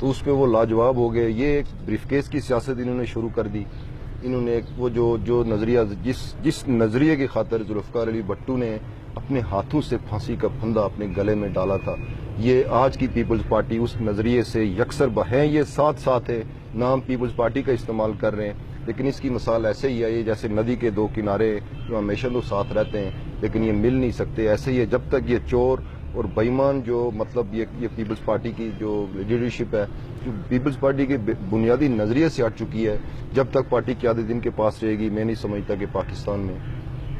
تو اس پہ وہ لاجواب ہو گئے. یہ ایک بریف کیس کی سیاست انہوں نے شروع کر دی. انہوں نے وہ جو نظریہ جس نظریے کی خاطر ذوالفقار علی بھٹو نے اپنے ہاتھوں سے پھانسی کا پھندا اپنے گلے میں ڈالا تھا, یہ آج کی پیپلز پارٹی اس نظریے سے یکسر ہیں. یہ ساتھ ہے, نام پیپلز پارٹی کا استعمال کر رہے ہیں, لیکن اس کی مثال ایسے ہی ہے, یہ جیسے ندی کے دو کنارے جو ہمیشہ تو ساتھ رہتے ہیں لیکن یہ مل نہیں سکتے. ایسے ہی ہے, جب تک یہ چور اور بےایمان جو مطلب یہ پیپلز پارٹی کی جو لیڈرشپ ہے, جو پیپلز پارٹی کے بنیادی نظریے سے ہٹ چکی ہے, جب تک پارٹی قیادت ان کے پاس رہے گی, میں نہیں سمجھتا کہ پاکستان میں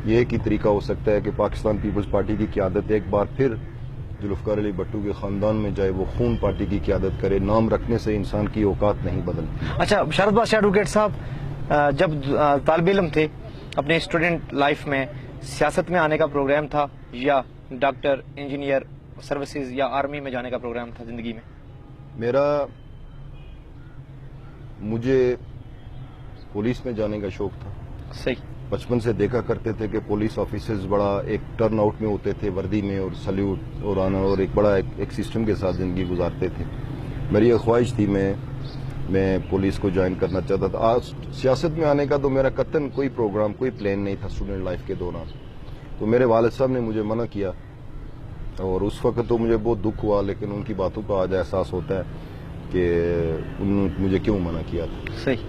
یہ ایک ہی طریقہ ہو سکتا ہے کہ پاکستان پیپلز پارٹی کی قیادت ایک بار پھر ذوالفقار علی بھٹو کے خاندان میں جائے, وہ خون پارٹی کی قیادت کرے. نام رکھنے سے انسان کی اوقات نہیں بدلتی. اچھا بشارت بادشاہ ایڈوکیٹ صاحب, جب طالب علم تھے اپنے اسٹوڈنٹ لائف میں سیاست میں آنے کا پروگرام تھا یا ڈاکٹر, انجینئر, سروسز یا آرمی میں جانے کا پروگرام تھا زندگی میں؟ مجھے پولیس میں جانے کا شوق تھا. صحیح. بچپن سے دیکھا کرتے تھے کہ پولیس آفیسرز بڑا ایک ٹرن آؤٹ میں ہوتے تھے وردی میں, اور سلیوٹ اور آنا, اور ایک بڑا ایک سسٹم کے ساتھ زندگی گزارتے تھے. میری یہ خواہش تھی, میں پولیس کو جوائن کرنا چاہتا تھا. آج سیاست میں آنے کا تو میرا قطعاً کوئی پروگرام, کوئی پلان نہیں تھا اسٹوڈنٹ لائف کے دوران. تو میرے والد صاحب نے مجھے منع کیا, اور اس وقت تو مجھے بہت دکھ ہوا, لیکن ان کی باتوں کا آج احساس ہوتا ہے کہ انہوں نے مجھے کیوں منع کیا تھا. صحیح.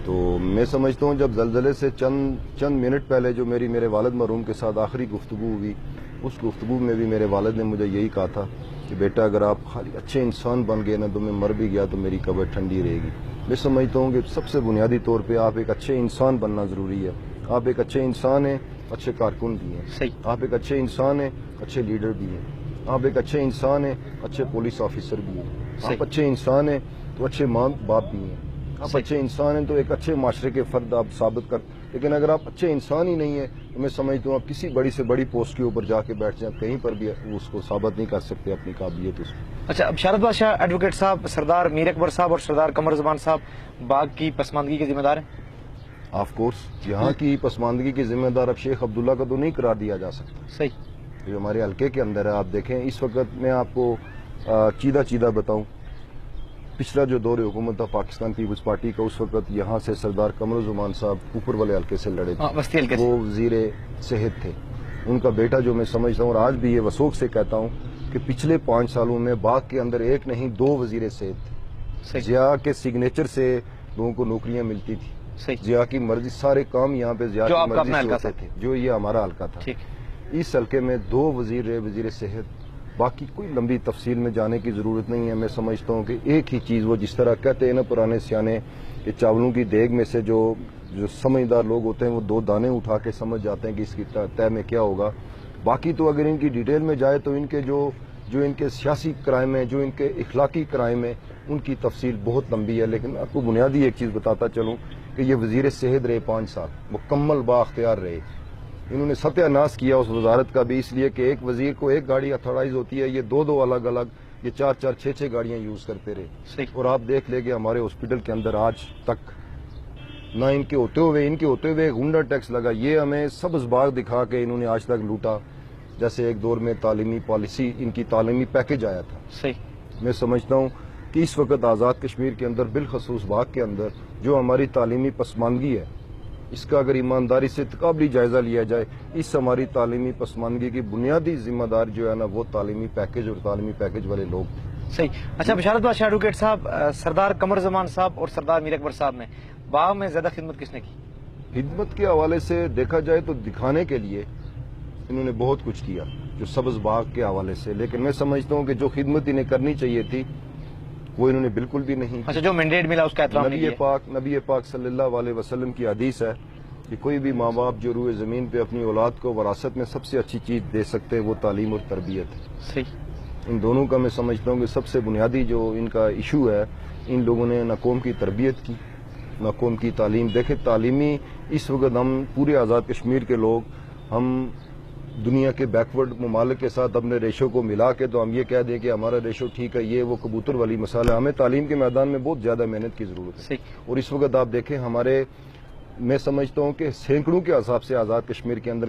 تو میں سمجھتا ہوں جب زلزلے سے چند منٹ پہلے جو میرے والد مرحوم کے ساتھ آخری گفتگو ہوئی, اس گفتگو میں بھی میرے والد نے مجھے یہی کہا تھا کہ بیٹا اگر آپ خالی اچھے انسان بن گئے نا تو میں مر بھی گیا تو میری قبر ٹھنڈی رہے گی. میں سمجھتا ہوں کہ سب سے بنیادی طور پہ آپ ایک اچھے انسان بننا ضروری ہے. آپ ایک اچھے انسان ہیں, اچھے کارکن بھی ہیں. صحیح. آپ ایک اچھے انسان ہیں, اچھے لیڈر بھی ہیں. آپ ایک اچھے انسان ہیں, اچھے پولیس آفیسر بھی ہیں. آپ اچھے انسان ہیں تو اچھے ماں باپ بھی ہیں. آپ اچھے انسان ہیں تو ایک اچھے معاشرے کے فرد آپ ثابت کر. لیکن اگر آپ اچھے انسان ہی نہیں ہیں تو میں سمجھتا ہوں آپ کسی بڑی سے بڑی پوسٹ کے اوپر جا کے بیٹھ جائیں, کہیں پر بھی اس کو ثابت نہیں کر سکتے اپنی قابلیت اس کو. اچھا بشارت بادشاہ ایڈوکیٹ صاحب, سردار میر اکبر صاحب اور سردار قمر زمان صاحب باغ کی پسماندگی کے ذمہ دار ہیں؟ Of course. یہاں کی پسماندگی کے ذمہ دار اب شیخ عبداللہ کا تو نہیں قرار دیا جا سکتا. صحیح. جو ہمارے حلقے کے اندر ہے, آپ دیکھیں اس وقت میں آپ کو چیدہ بتاؤں, پچھلا جو دور حکومت تھا پاکستان پیپلز پارٹی کا, اس وقت یہاں سے سردار قمر زمان صاحب اوپر والے حلقے سے لڑے تھے, وہ وزیر صحت تھے. ان کا بیٹا جو میں سمجھتا ہوں اور آج بھی یہ وثوق سے کہتا ہوں کہ پچھلے 5 سالوں میں باغ کے اندر ایک نہیں 2 وزیر صحت تھے. ضیاء کے سگنیچر سے لوگوں کو نوکریاں ملتی تھی. ضیاء کی مرضی, سارے کام یہاں پہ ضیاء کی مرضی سے ہوتے تھے, جو یہ ہمارا حلقہ تھا. اس حلقے میں 2 وزیر صحت. باقی کوئی لمبی تفصیل میں جانے کی ضرورت نہیں ہے. میں سمجھتا ہوں کہ ایک ہی چیز, وہ جس طرح کہتے ہیں نا پرانے سیانے کہ چاولوں کی دیگ میں سے جو سمجھدار لوگ ہوتے ہیں وہ 2 دانے اٹھا کے سمجھ جاتے ہیں کہ اس کی طے میں کیا ہوگا. باقی تو اگر ان کی ڈیٹیل میں جائے تو ان کے جو ان کے سیاسی کرائم ہیں, جو ان کے اخلاقی کرائم ہیں, ان کی تفصیل بہت لمبی ہے. لیکن آپ کو بنیادی ایک چیز بتاتا چلوں کہ یہ وزیر صحت رہے 5 سال, مکمل بااختیار رہے. انہوں نے ستیہ ناش کیا اس وزارت کا بھی, اس لیے کہ ایک وزیر کو ایک گاڑی اتھارائز ہوتی ہے, یہ 2 الگ الگ, یہ 4 6 گاڑیاں یوز کرتے رہے. اور آپ دیکھ لیں کہ ہمارے ہاسپٹل کے اندر آج تک نہ ان کے ہوتے ہوئے غنڈہ ٹیکس لگا. یہ ہمیں سبز باغ دکھا کے انہوں نے آج تک لوٹا. جیسے ایک دور میں تعلیمی پالیسی, ان کی تعلیمی پیکج آیا تھا. میں سمجھتا ہوں کہ اس وقت آزاد کشمیر کے اندر, بالخصوص باغ کے اندر, جو ہماری تعلیمی پسماندگی ہے, اس کا اگر ایمانداری سے تقابلی جائزہ لیا جائے, اس ہماری تعلیمی پسماندگی کی بنیادی ذمہ دار جو ہے نا وہ تعلیمی پیکج اور تعلیمی پیکج والے لوگ تھے. صحیح. اچھا بشارت بادشاہ ایڈوکیٹ صاحب, سردار قمر زمان صاحب اور سردار میر اکبر صاحب میں باغ میں زیادہ خدمت کس نے کی؟ خدمت کے حوالے سے دیکھا جائے تو دکھانے کے لیے انہوں نے بہت کچھ کیا جو سبز باغ کے حوالے سے, لیکن میں سمجھتا ہوں کہ جو خدمت انہیں کرنی چاہیے تھی وہ انہوں نے بالکل بھی نہیں. اچھا, جو مینڈیٹ ملا اس کا احترام نہیں کیا. نبی پاک صلی اللہ علیہ وسلم کی حدیث ہے کہ کوئی بھی ماں باپ جو روئے زمین پہ اپنی اولاد کو وراثت میں سب سے اچھی چیز دے سکتے ہیں وہ تعلیم اور تربیت ہے. صحیح. ان دونوں کا میں سمجھتا ہوں کہ سب سے بنیادی جو ان کا ایشو ہے, ان لوگوں نے نہ قوم کی تربیت کی نہ قوم کی تعلیم. دیکھیں تعلیمی اس وقت ہم پورے آزاد کشمیر کے لوگ, ہم دنیا کے بیکورڈ ممالک کے ساتھ اپنے ریشو کو ملا کے تو ہم یہ کہہ دیں کہ ہمارا ریشو ٹھیک ہے, یہ وہ کبوتر والی مسئلہ ہے. ہمیں تعلیم کے میدان میں بہت زیادہ محنت کی ضرورت ہے. اور اس وقت آپ دیکھیں میں سمجھتا ہوں کہ سینکڑوں کے حساب سے آزاد کشمیر کے اندر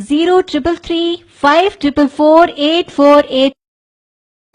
0333544848।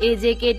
AJK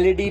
LED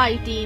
IT,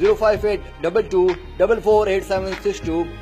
05822448762,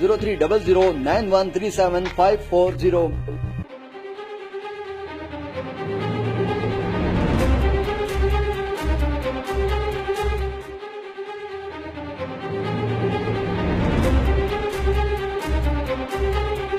030091375540।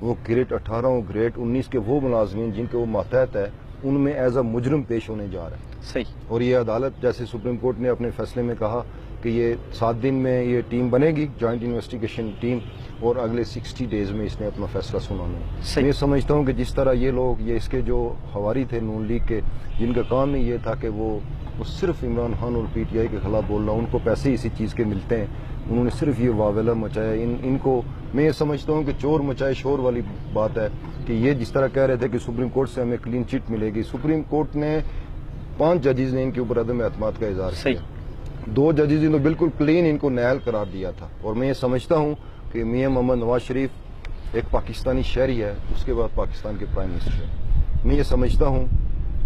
وہ گریڈ 18 اور گریڈ 19 کے وہ ملازمین جن کے وہ ماتحت ہے ان میں ایز اے مجرم پیش ہونے جا رہے ہیں. صحیح. اور یہ عدالت جیسے سپریم کورٹ نے اپنے فیصلے میں کہا کہ یہ 7 دن میں یہ ٹیم بنے گی, جوائنٹ انویسٹیگیشن ٹیم, اور اگلے 60 ڈیز میں اس نے اپنا فیصلہ سنانا ہے. میں سمجھتا ہوں کہ جس طرح یہ لوگ, یہ اس کے جو حواری تھے نون لیگ کے, جن کا کام ہی یہ تھا کہ وہ صرف عمران خان اور پی ٹی آئی کے خلاف بولنا, ان کو پیسے اسی چیز کے ملتے ہیں, انہوں نے صرف یہ واویلا مچایا. ان کو میں یہ سمجھتا ہوں کہ چور مچائے شور والی بات ہے کہ یہ جس طرح کہہ رہے تھے کہ سپریم کورٹ سے ہمیں کلین چٹ ملے گی. سپریم کورٹ نے 5 ججز نے ان کے اوپر عدم اعتماد کا اظہار کیا. 2 ججز نے بالکل کلین ان کو نیل قرار دیا تھا. اور میں یہ سمجھتا ہوں کہ میاں محمد نواز شریف ایک پاکستانی شہری ہے, اس کے بعد پاکستان کے پرائم منسٹر ہے. میں یہ سمجھتا ہوں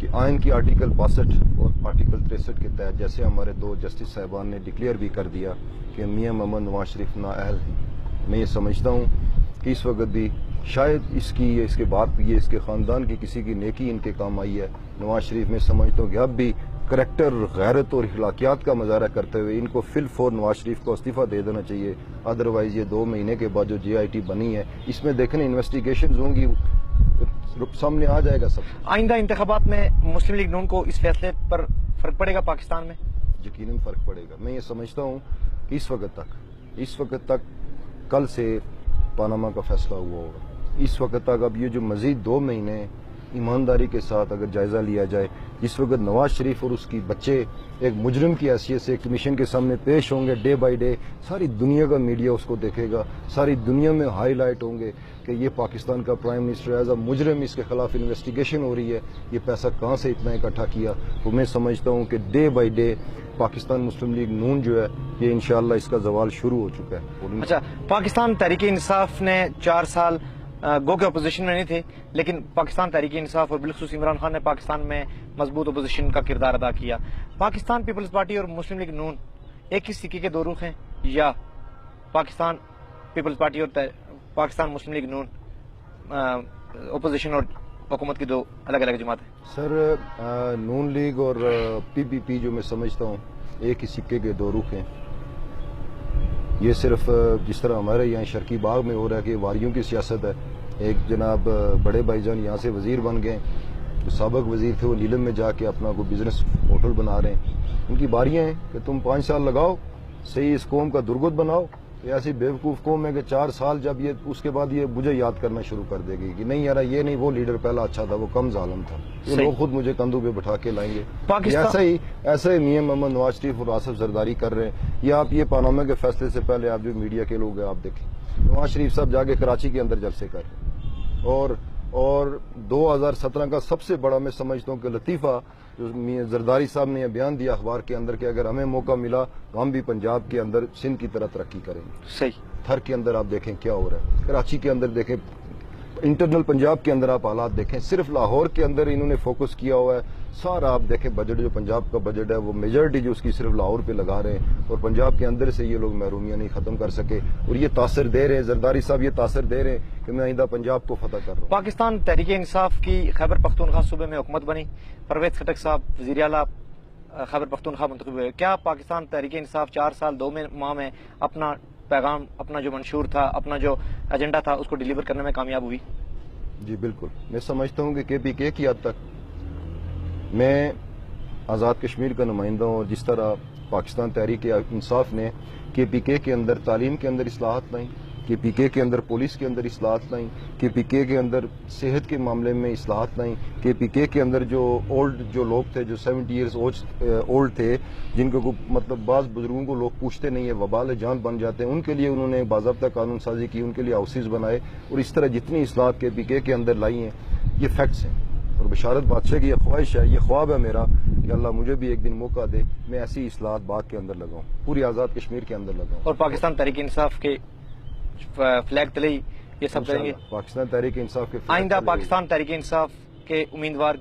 کہ آئین کی آرٹیکل 62 اور آرٹیکل 63 کے تحت جیسے ہمارے 2 جسٹس صاحبان نے ڈکلیئر بھی کر دیا کہ میاں محمد نواز شریف نااہل ہیں, میں یہ سمجھتا ہوں کہ اس وقت بھی شاید اس کے بعد بھی اس کے خاندان کی کسی کی نیکی ان کے کام آئی ہے. نواز شریف میں سمجھتا ہوں کہ اب بھی کریکٹر, غیرت اور اخلاقیات کا مظاہرہ کرتے ہوئے ان کو فل فور نواز شریف کو استعفیٰ دے دینا چاہیے. ادروائز یہ 2 مہینے کے بعد جو جے آئی ٹی بنی ہے اس میں دیکھیں انویسٹیگیشنز ہوں گی, سامنے آ جائے گا سب. تھا انتخابات میں مسلم لیگ نون کو اس فیصلے پر فرق پڑے گا پاکستان میں؟ یقیناً فرق پڑے گا. میں یہ سمجھتا ہوں کہ اس وقت تک کل سے پاناما کا فیصلہ ہوا ہوگا. اس وقت تک اب یہ جو مزید 2 مہینے ایمانداری کے ساتھ اگر جائزہ لیا جائے, جس وقت نواز شریف اور اس کی بچے ایک مجرم کی حیثیت سے کمیشن کے سامنے پیش ہوں گے ڈے بائی ڈے, ساری دنیا کا میڈیا اس کو دیکھے گا, ساری دنیا میں ہائی لائٹ ہوں گے کہ یہ پاکستان کا پرائم منسٹر ایز اے مجرم, اس کے خلاف انویسٹیگیشن ہو رہی ہے, یہ پیسہ کہاں سے اتنا اکٹھا کیا. تو میں سمجھتا ہوں کہ day by day Pakistan Muslim League نون جو ہے یہ انشاءاللہ اس کا زوال شروع ہو چکا ہے. اچھا, پاکستان تحریک انصاف نے 4 سال گو کے اپوزیشن میں نہیں تھے, لیکن پاکستان تحریک انصاف اور بالخصوص عمران خان نے پاکستان میں مضبوط اپوزیشن کا کردار ادا کیا. پاکستان پیپلز پارٹی اور مسلم لیگ نون ایک ہی سکے کے 2 رخ ہیں, یا پاکستان پیپلز پارٹی اور پاکستان مسلم لیگ نون اپوزیشن اور حکومت کی 2 الگ الگ جماعتیں؟ سر, نون لیگ اور پی پی جو میں سمجھتا ہوں ایک ہی سکے کے 2 رخ ہیں. یہ صرف جس طرح ہمارے یہاں شرقی باغ میں ہو رہا ہے کہ واریوں کی سیاست ہے. ایک جناب بڑے بھائی جان یہاں سے وزیر بن گئے, جو سابق وزیر تھے وہ نیلم میں جا کے اپنا کوئی بزنس ہوٹل بنا رہے ہیں. ان کی باریاں ہیں کہ تم 5 سال لگاؤ, صحیح اس قوم کا درگت بناؤ. ایسی بیوقوف قوم ہے کہ 4 سال جب یہ اس کے بعد یہ مجھے یاد کرنا شروع کر دے گی کہ نہیں یار یہ نہیں, وہ لیڈر پہلا اچھا تھا, وہ کم ظالم تھا. یہ لوگ خود مجھے کندھوں پہ بٹھا کے لائیں گے. ایسا ہی میاں محمد نواز شریف اور آصف زرداری کر رہے ہیں. یہ آپ یہ پاناما کے فیصلے سے پہلے آپ جو میڈیا کے لوگ ہیں آپ دیکھیں, نواز شریف صاحب جا کے کراچی کے اندر جلسے کر رہے ہیں. اور 2017 کا سب سے بڑا میں سمجھتا ہوں کہ لطیفہ جو زرداری صاحب نے یہ بیان دیا اخبار کے اندر کہ اگر ہمیں موقع ملا تو ہم بھی پنجاب کے اندر سندھ کی طرح ترقی کریں گے. صحیح. تھر کے اندر آپ دیکھیں کیا ہو رہا ہے, کراچی کے اندر دیکھیں, انٹرنل پنجاب کے اندر آپ حالات دیکھیں. صرف لاہور کے اندر انہوں نے فوکس کیا ہوا ہے. سارا آپ دیکھیں بجٹ جو پنجاب کا بجٹ ہے وہ میجورٹی جو اس کی صرف لاہور پہ لگا رہے ہیں, اور پنجاب کے اندر سے یہ لوگ محرومیاں نہیں ختم کر سکے. اور یہ تاثر دے رہے ہیں, زرداری صاحب یہ تاثر دے رہے ہیں کہ میں آئندہ پنجاب کو فتح کر رہا ہوں. پاکستان تحریک انصاف کی خیبر پختونخوا صوبے میں حکومت بنی, پرویز خٹک صاحب وزیر اعلیٰ خیبر پختونخوا منتخب ہوئے. کیا پاکستان تحریک انصاف 4 سال 2 ماہ میں اپنا پیغام, اپنا جو منشور تھا, اپنا جو ایجنڈا تھا اس کو ڈیلیور کرنے میں کامیاب ہوئی؟ جی بالکل. میں سمجھتا ہوں کہ پی کے کی حد تک میں آزاد کشمیر کا نمائندہ ہوں. جس طرح پاکستان تحریک انصاف نے کے پی کے اندر تعلیم کے اندر اصلاحات لائیں, کے پی کے اندر پولیس کے اندر اصلاحات لائیں, کے پی کے اندر صحت کے معاملے میں اصلاحات لائیں, کے پی کے اندر جو اولڈ جو لوگ تھے جو 70 ایئرز اولڈ تھے, جن کو مطلب بعض بزرگوں کو لوگ پوچھتے نہیں ہیں, وبال جان بن جاتے ہیں, ان کے لیے انہوں نے باضابطہ قانون سازی کی, ان کے لیے ہاؤسز بنائے. اور اس طرح جتنی اصلاحات کے پی کے اندر لائی ہیں یہ فیکٹس ہیں. اور بشارت بادشاہ کی یہ خواہش ہے, یہ خواب ہے میرا کہ اللہ مجھے بھی ایک دن موقع دے میں ایسی اصلاحات باغ کے اندر لگاؤں, پوری آزاد کشمیر کے اندر لگاؤں. اور پاکستان تحریک انصاف کے فلیگ تلے یہ سب کریں گے. پاکستان تحریک انصاف کے آئندہ پاکستان تحریک انصاف کے امیدوار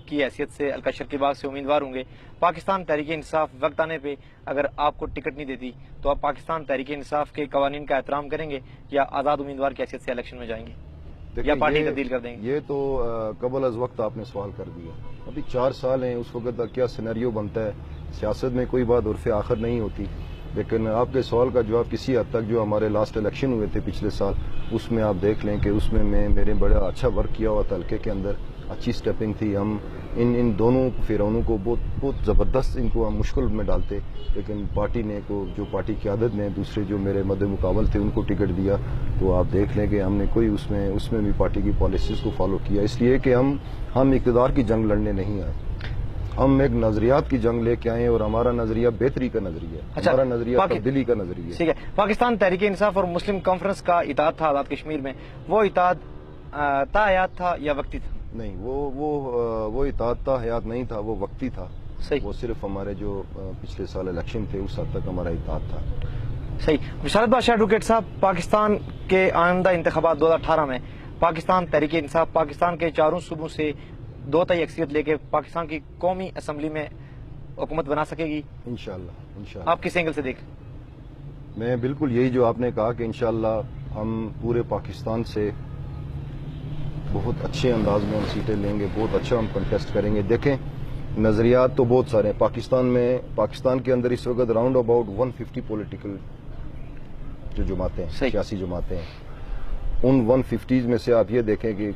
کی حیثیت سے الکا شرقی باغ سے امیدوار ہوں گے. پاکستان تحریک انصاف وقت آنے پہ اگر آپ کو ٹکٹ نہیں دیتی تو آپ پاکستان تحریک انصاف کے قوانین کا احترام کریں گے, یا آزاد امیدوار کی حیثیت سے الیکشن میں جائیں گے, یا پارٹی تبدیل کر دیں گے؟ یہ تو قبل از وقت آپ نے سوال کر دیا. ابھی 4 سال ہیں, اس وقت تک کیا سینیریو بنتا ہے. سیاست میں کوئی بات عرف آخر نہیں ہوتی. لیکن آپ کے سوال کا جواب کسی حد تک جو ہمارے لاسٹ الیکشن ہوئے تھے پچھلے سال، اس میں آپ دیکھ لیں کہ اس میں میرے بڑا اچھا ورک کیا ہوا تھا حلقے کے اندر، اچھی سٹیپنگ تھی. ہم ان دونوں فرعونوں کو بہت زبردست ان کو ہم مشکل میں ڈالتے، لیکن پارٹی نے جو پارٹی قیادت نے دوسرے جو میرے مد مقابل تھے ان کو ٹکٹ دیا. تو آپ دیکھ لیں کہ ہم نے کوئی اس میں بھی پارٹی کی پالیسیز کو فالو کیا، اس لیے کہ ہم اقتدار کی جنگ لڑنے نہیں آئے، ہم ایک نظریات کی جنگ لے کے آئے اور ہمارا نظریہ بہتری کا نظریہ ہے، ہمارا نظریہ تبدیلی کا نظریہ ہے. ٹھیک ہے. پاکستان تحریک انصاف اور مسلم کانفرنس کا اتحاد تھا آزاد کشمیر میں، وہ اتحاد تا حیات تھا یا وقتی تھا؟ نہیں، وہ اتحاد تا حیات نہیں تھا، وہ وقتی تھا. صحیح. وہ صرف ہمارے جو پچھلے سال الیکشن تھے اس حد تک ہمارا اتحاد تھا. صحیح. بشارت بادشاہ ایڈوکیٹ صاحب، پاکستان کے آئندہ انتخابات 2018 میں پاکستان تحریک انصاف پاکستان کے چاروں صوبوں سے 2 تہائی اکثریت لے کے پاکستان کی قومی اسمبلی میں حکومت بنا سکے گی؟ انشاءاللہ. آپ کس اینگل سے دیکھ؟ میں بالکل یہی جو آپ نے کہا کہ انشاءاللہ ہم پورے پاکستان سے بہت اچھے انداز میں ہم سیٹیں لیں گے، بہت اچھا ہم کنٹیسٹ کریں گے. دیکھیں، نظریات تو بہت سارے ہیں پاکستان کے اندر اس وقت راؤنڈ اباؤٹ 150 پولیٹیکل جو جماعتیں ہیں، سیاسی جماعتیں ہیں. ان 150 میں سے آپ یہ دیکھیں کہ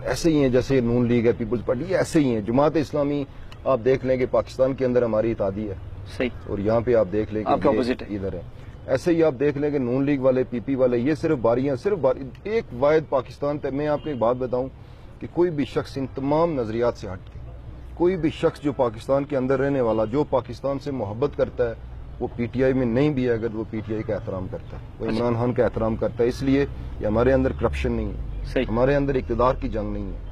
ایسے ہی ہیں جیسے نون لیگ ہے، پیپلز پارٹی، ایسے ہی ہیں. جماعت اسلامی آپ دیکھ لیں کہ پاکستان کے اندر ہماری اتحادی ہے. صحیح. اور یہاں پہ آپ دیکھ لیں کہ ادھر ہے. ایسے ہی آپ دیکھ لیں کہ نون لیگ والے، پی پی والے، یہ صرف ایک واحد پاکستان تھے. میں آپ کو ایک بات بتاؤں کہ کوئی بھی شخص ان تمام نظریات سے ہٹ کے، کوئی بھی شخص جو پاکستان کے اندر رہنے والا، جو پاکستان سے محبت کرتا ہے، وہ پی ٹی آئی میں نہیں بھی ہے اگر وہ پی ٹی آئی کا احترام کرتا ہے، وہ عمران خان کا احترام کرتا ہے. اس لیے کہ ہمارے اندر کرپشن نہیں ہے، ہمارے اندر اقتدار کی جنگ نہیں ہے.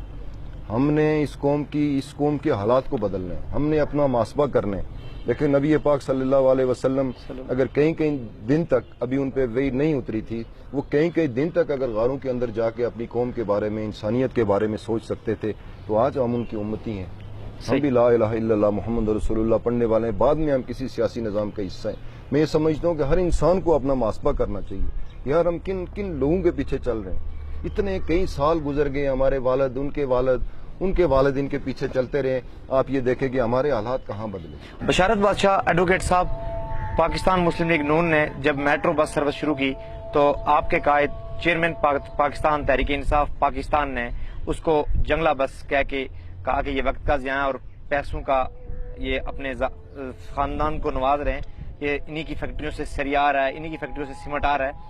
ہم نے اس قوم کے حالات کو بدلنا ہے، ہم نے اپنا محاسبہ کرنا ہے. لیکن نبی پاک صلی اللہ علیہ وسلم اگر کئی دن تک ابھی ان پہ وحی نہیں اتری تھی، وہ کئی دن تک اگر غاروں کے اندر جا کے اپنی قوم کے بارے میں، انسانیت کے بارے میں سوچ سکتے تھے، تو آج ہم ان کی امتی ہیں. ہم بھی لا الہ الا اللہ محمد رسول اللہ پڑھنے والے ہیں، بعد میں ہم کسی سیاسی نظام کا حصہ ہیں. میں یہ سمجھتا ہوں کہ ہر انسان کو اپنا محاسبہ کرنا چاہیے، یار ہم کن لوگوں کے پیچھے چل رہے ہیں. اتنے کئی سال گزر گئے، ہمارے والد، ان کے والد ان کے پیچھے چلتے رہے. آپ یہ دیکھیں کہ ہمارے حالات کہاں بدلے. بشارت بادشاہ ایڈوکیٹ صاحب، پاکستان مسلم لیگ نون نے جب میٹرو بس سروس شروع کی تو آپ کے قائد چیئرمین پاکستان تحریک انصاف پاکستان نے اس کو جنگلہ بس کہہ کے کہا کہ یہ وقت کا ضیاع اور پیسوں کا، یہ اپنے خاندان کو نواز رہے ہیں، یہ انہی کی فیکٹریوں سے سریا آ رہا ہے، انہی کی فیکٹریوں سے سیمنٹ آ رہا ہے،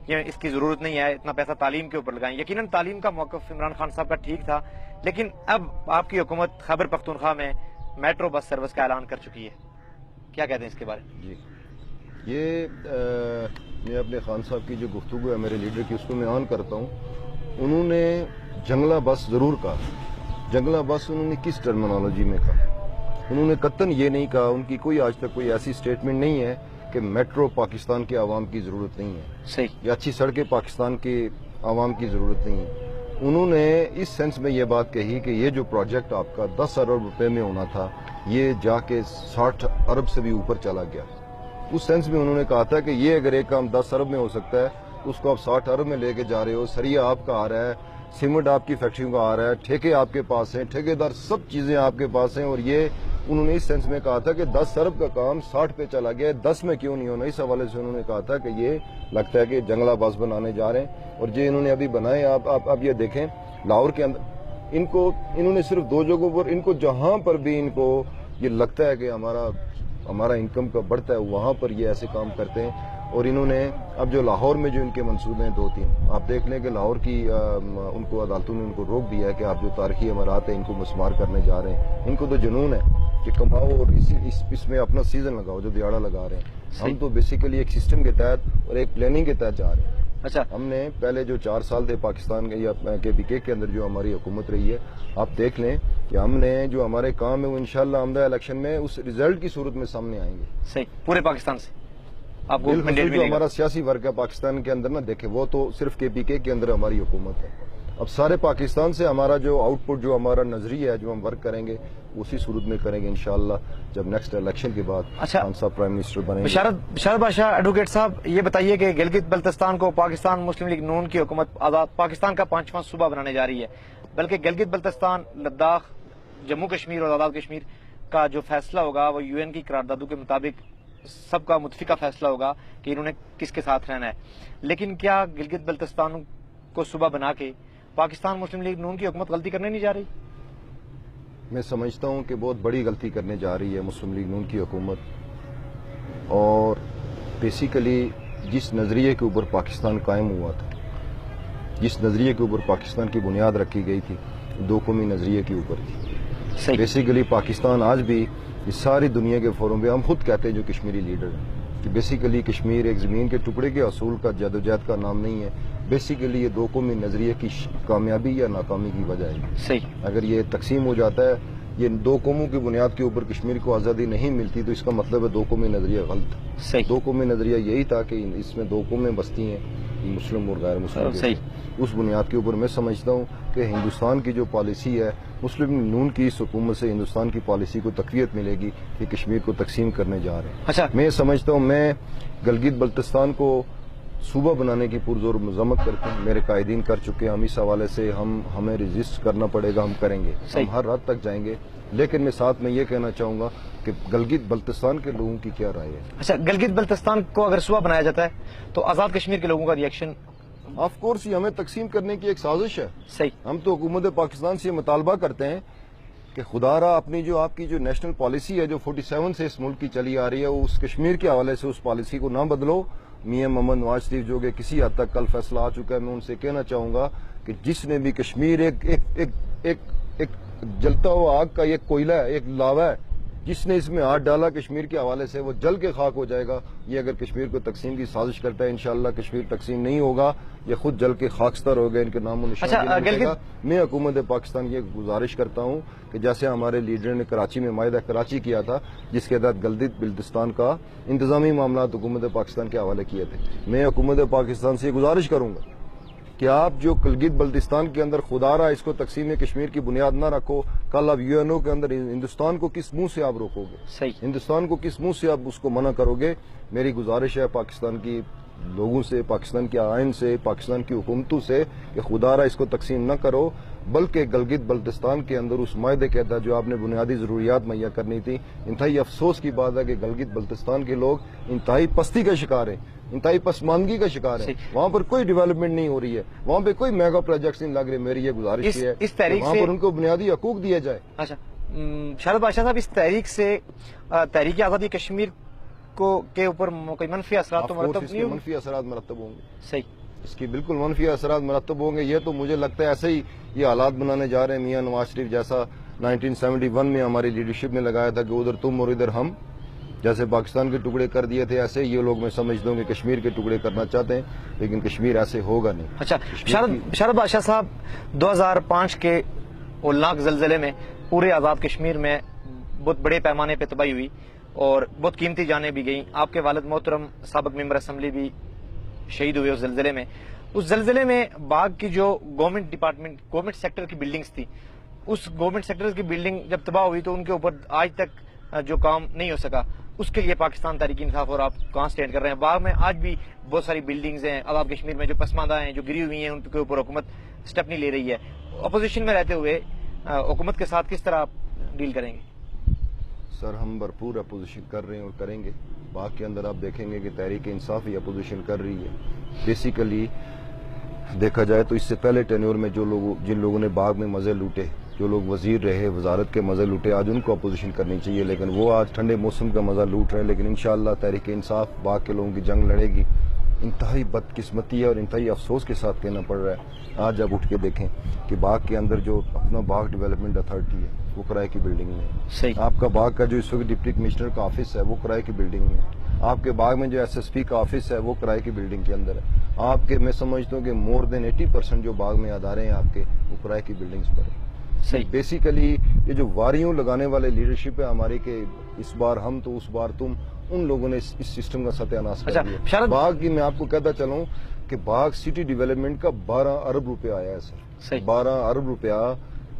یہ اس کی ضرورت نہیں ہے، اتنا پیسہ تعلیم کے اوپر لگائیں. یقیناً تعلیم کا موقف عمران خان صاحب کا ٹھیک تھا، لیکن اب آپ کی حکومت خیبر پختونخوا میں میٹرو بس سروس کا اعلان کر چکی ہے. کیا کہتے ہیں اس کے بارے میں؟ جی، یہ میں اپنے خان صاحب کی جو گفتگو ہے میرے لیڈر کی، اس کو میں آن کرتا ہوں. انہوں نے جنگلہ بس ضرور کہا. جنگلہ بس انہوں نے کس ٹرمینالوجی میں کہا؟ انہوں نے قطعاً یہ نہیں کہا، ان کی کوئی آج تک کوئی ایسی سٹیٹمنٹ نہیں ہے کہ میٹرو پاکستان کے عوام کی ضرورت نہیں ہے. صحیح. یا اچھی سڑکیں پاکستان کے عوام کی ضرورت نہیں ہے. انہوں نے اس سینس میں یہ بات کہی کہ یہ جو پروجیکٹ آپ کا 10 ارب روپے میں ہونا تھا، یہ جا کے 60 ارب سے بھی اوپر چلا گیا. اس سینس میں انہوں نے کہا تھا کہ یہ اگر ایک کام 10 ارب میں ہو سکتا ہے تو اس کو آپ 60 ارب میں لے کے جا رہے ہو. سریا آپ کا آ رہا ہے، سیمنٹ آپ کی فیکٹریوں کا آ رہا ہے، ٹھیکے آپ کے پاس ہیں، ٹھیکیدار سب چیزیں آپ کے پاس ہیں. اور یہ انہوں نے اس سینس میں کہا تھا کہ 10 ارب کا کام 60 پہ چلا گیا ہے، 10 میں کیوں نہیں ہونا. اس حوالے سے انہوں نے کہا تھا کہ یہ لگتا ہے کہ جنگلہ بس بنانے جا رہے ہیں. اور جو انہوں نے ابھی بنائے، آپ یہ دیکھیں لاہور کے اندر انہوں نے صرف 2 جگہوں پر، ان کو جہاں پر بھی ان کو یہ لگتا ہے کہ ہمارا انکم کا بڑھتا ہے، وہاں پر یہ ایسے کام کرتے ہیں. اور انہوں نے اب جو لاہور میں جو ان کے منصوبے ہیں 2-3، آپ دیکھ لیں کہ لاہور کی ان کو عدالتوں نے ان کو روک دیا ہے کہ آپ جو تاریخی عمارات ہیں ان کو مسمار کرنے جا رہے ہیں. ان کو تو جنون ہے کہ کماؤ اور اس میں اپنا سیزن لگاؤ، جو دیہڑا لگا رہے ہیں. ہم تو بیسیکلی ایک سسٹم کے تحت اور ایک پلاننگ کے تحت جا رہے ہیں. اچھا، ہم نے پہلے جو 4 سال تھے پاکستان کے یا کے پی کے اندر جو ہماری حکومت رہی ہے، آپ دیکھ لیں کہ ہم نے جو ہمارے کام ہے وہ انشاءاللہ آمدہ الیکشن میں اس رزلٹ کی صورت میں سامنے آئیں گے. صحیح. پورے پاکستان سے آپ کو جو ہمارا سیاسی ورک ہے پاکستان کے اندر، نہ دیکھیں وہ تو صرف کے پی کے اندر ہماری حکومت ہے. اب سارے پاکستان سے ہمارا جو آؤٹ پٹ، جو ہمارا نظریہ ہے، جو ہم ورک کریں گے اسی صورت میں کریں گے انشاءاللہ جب نیکسٹ الیکشن کے بعد خان صاحب پرائم منسٹر بنیں گے. بشارت بادشاہ ایڈوکیٹ صاحب، یہ بتائیے کہ گلگت بلتستان کو پاکستان مسلم لیگ نون کی حکومت آزاد پاکستان کا 5واں صوبہ بنانے جا رہی ہے، بلکہ گلگت بلتستان، لداخ، جموں کشمیر اور آزاد کشمیر کا جو فیصلہ ہوگا وہ UN کی قراردادوں کے مطابق سب کا متفقہ فیصلہ ہوگا کہ انہوں نے کس کے ساتھ رہنا ہے. لیکن کیا گلگت بلتستان کو صوبہ بنا کے پاکستان مسلم لیگ نون کی حکومت غلطی کرنے نہیں جا رہی؟ میں سمجھتا ہوں کہ بہت بڑی غلطی کرنے جا رہی ہے مسلم لیگ نون کی حکومت. اور بیسیکلی جس نظریے کے اوپر پاکستان قائم ہوا تھا، جس نظریے کے اوپر پاکستان کی بنیاد رکھی گئی تھی، دو قومی نظریے کے اوپر تھی. بیسیکلی پاکستان آج بھی اس ساری دنیا کے فورم پہ ہم خود کہتے ہیں جو کشمیری لیڈر ہیں کہ بیسیکلی کشمیر ایک زمین کے ٹکڑے کے حصول کا جدوجہد کا نام نہیں ہے. بیسیکلی یہ دو قومی نظریے کی کامیابی یا ناکامی کی وجہ ہے. اگر یہ تقسیم ہو جاتا ہے، یہ دو قوموں کی بنیاد کے اوپر کشمیر کو آزادی نہیں ملتی، تو اس کا مطلب ہے دو قومی نظریہ غلط. دو قومی نظریہ یہی تھا کہ اس میں دو قومیں بستی ہیں، مسلم اور غیر مسلم. اس بنیاد کے اوپر میں سمجھتا ہوں کہ ہندوستان کی جو پالیسی ہے، مسلم نون کی اس حکومت سے ہندوستان کی پالیسی کو تقویت ملے گی کہ کشمیر کو تقسیم کرنے جا رہے ہیں. میں سمجھتا ہوں، میں گلگت بلتستان کو صوبہ بنانے کی پرزور مذمت کرتے ہیں. میرے قائدین کر چکے ہیں. ہم اس حوالے سے ہمیں ریزسٹ کرنا پڑے گا، ہم کریں گے، ہم ہر حد تک جائیں گے. لیکن میں ساتھ میں یہ کہنا چاہوں گا کہ گلگت بلتستان کے لوگوں کی کیا رائے ہے. گلگت بلتستان کو اگر صوبہ بنایا جاتا ہے تو آزاد کشمیر کے لوگوں کا ریئیکشن؟ آف کورس یہ ہمیں تقسیم کرنے کی ایک سازش ہے. ہم تو حکومت پاکستان سے یہ مطالبہ کرتے ہیں کہ خدا را اپنی جو آپ کی جو نیشنل پالیسی ہے جو 47 سے اس ملک کی چلی آ رہی ہے، اس کشمیر کے حوالے سے اس پالیسی کو نہ بدلو. میاں محمد نواز شریف جو کہ کسی حد تک کل فیصلہ آ چکا ہے، میں ان سے کہنا چاہوں گا کہ جس نے بھی کشمیر ایک جلتا ہوا آگ کا ایک کوئلہ ہے، ایک لاوا ہے، جس نے اس میں ہاتھ ڈالا کشمیر کے حوالے سے وہ جل کے خاک ہو جائے گا. یہ اگر کشمیر کو تقسیم کی سازش کرتا ہے، انشاءاللہ کشمیر تقسیم نہیں ہوگا، یہ خود جل کے خاکستر ہو گئے، ان کے نام و نشان نہیں ملے گا. میں حکومت پاکستان کی گزارش کرتا ہوں کہ جیسے ہمارے لیڈر نے کراچی میں معاہدہ کراچی کیا تھا، جس کے تحت گلگت بلتستان کا انتظامی معاملات حکومت پاکستان کے حوالے کیے تھے، میں حکومت پاکستان سے یہ گزارش کروں گا کہ آپ جو گلگت بلتستان کے اندر خدا را اس کو تقسیم کشمیر کی بنیاد نہ رکھو. کل آپ یو این او کے اندر ہندوستان کو کس منہ سے آپ روکو گے؟ ہندوستان کو کس منہ سے آپ اس کو منع کرو گے؟ میری گزارش ہے پاکستان کی لوگوں سے، پاکستان کے آئین سے، پاکستان کی حکومتوں سے کہ خدا را اس کو تقسیم نہ کرو، بلکہ گلگت بلتستان کے اندر اس معاہدے کے تحت جو آپ نے بنیادی ضروریات مہیا کرنی تھی. انتہائی افسوس کی بات ہے کہ گلگت بلتستان کے لوگ انتہائی پستی کا شکار ہیں، انتہائی پسماندگی کا شکار ہے. وہاں پر کوئی ڈیولپمنٹ نہیں ہو رہی ہے، وہاں پہ کوئی میگا پروجیکٹس نہیں لگ رہے. میری یہ گزارش ہے کہ وہاں پر ان کو بنیادی حقوق دیے جائے. اچھا شارد بادشاہ صاحب، اس تحریک سے تحریک آزادی کشمیر کے اوپر کوئی منفی اثرات تو مرتب نہیں ہوں گے؟ منفی اثرات مرتب ہوں گے. صحیح، اس کی بالکل منفی اثرات مرتب ہوں گے. یہ تو مجھے لگتا ہے ایسے ہی یہ حالات بنانے جا رہے ہیں. میاں نواز شریف جیسا 1971 میں ہماری لیڈرشپ نے لگایا تھا کہ ادھر تم اور ادھر ہم، جیسے پاکستان کے ٹکڑے کر دیے تھے، ایسے یہ لوگ میں سمجھتا ہوں کہ کشمیر کے ٹکڑے کرنا چاہتے ہیں، لیکن کشمیر ایسے ہوگا نہیں. اچھا شارد بادشاہ صاحب، 2005 کے ہولناک زلزلے میں پورے آزاد کشمیر میں بہت بڑے پیمانے پہ تباہی ہوئی اور بہت قیمتی جانیں بھی گئیں. آپ کے والد محترم سابق ممبر اسمبلی بھی شہید ہوئے اس زلزلے میں. اس زلزلے میں باغ کی جو گورنمنٹ سیکٹر کی بلڈنگز تھی، اس گورنمنٹ سیکٹر کی بلڈنگ جب تباہ ہوئی تو ان کے اوپر آج تک جو کام نہیں ہو سکا. اس کے لیے پاکستان تحریک انصاف اور آپ کہاں سٹینڈ کر رہے ہیں؟ باغ میں آج بھی بہت ساری بلڈنگز ہیں آزاد کشمیر میں جو پسماندہ ہیں، جو گری ہوئی ہیں، ان کے اوپر حکومت سٹیپ نہیں لے رہی ہے. اپوزیشن میں رہتے ہوئے حکومت کے ساتھ کس طرح آپ ڈیل کریں گے؟ سر، ہم بھرپور اپوزیشن کر رہے ہیں اور کریں گے. باغ کے اندر آپ دیکھیں گے کہ تحریک انصاف ہی اپوزیشن کر رہی ہے. بیسیکلی دیکھا جائے تو اس سے پہلے ٹینیور میں جن لوگوں نے باغ میں مزے لوٹے، جو لوگ وزیر رہے، وزارت کے مزے لوٹے، آج ان کو اپوزیشن کرنی چاہیے، لیکن وہ آج ٹھنڈے موسم کا مزہ لوٹ رہے ہیں. لیکن انشاءاللہ تحریک انصاف باغ کے لوگوں کی جنگ لڑے گی. انتہائی بدقسمتی ہے اور انتہائی افسوس کے ساتھ کہنا پڑ رہا ہے. آج آپ اٹھ کے دیکھیں کہ باغ کے اندر جو اپنا باغ ڈیولپمنٹ اتھارٹی ہے وہ کرائے کی بلڈنگ میں ہے. آپ کا باغ کا جو اس وقت ڈپٹی کمشنر کا آفس ہے وہ کرائے کی بلڈنگ میں ہے. آپ کے باغ میں جو ایس ایس پی کا آفس ہے وہ کرائے کی بلڈنگ کے اندر ہے. آپ کے میں سمجھتا ہوں کہ مور دین 80% جو باغ میں ادارے ہیں آپ کے وہ کرائے کی بلڈنگز پر ہیں. بیسیکلی یہ جو واریوں لگانے والے لیڈرشپ ہے ہماری کہ اس بار ہم تو اس بار تم، ان لوگوں نے اس سسٹم کا ستیہ ناش کر دیا. باغ کی میں آپ کو کہتا چلوں کہ باغ سٹی ڈیولپمنٹ کا 12 ارب روپے آیا ہے سر. 12 ارب روپیہ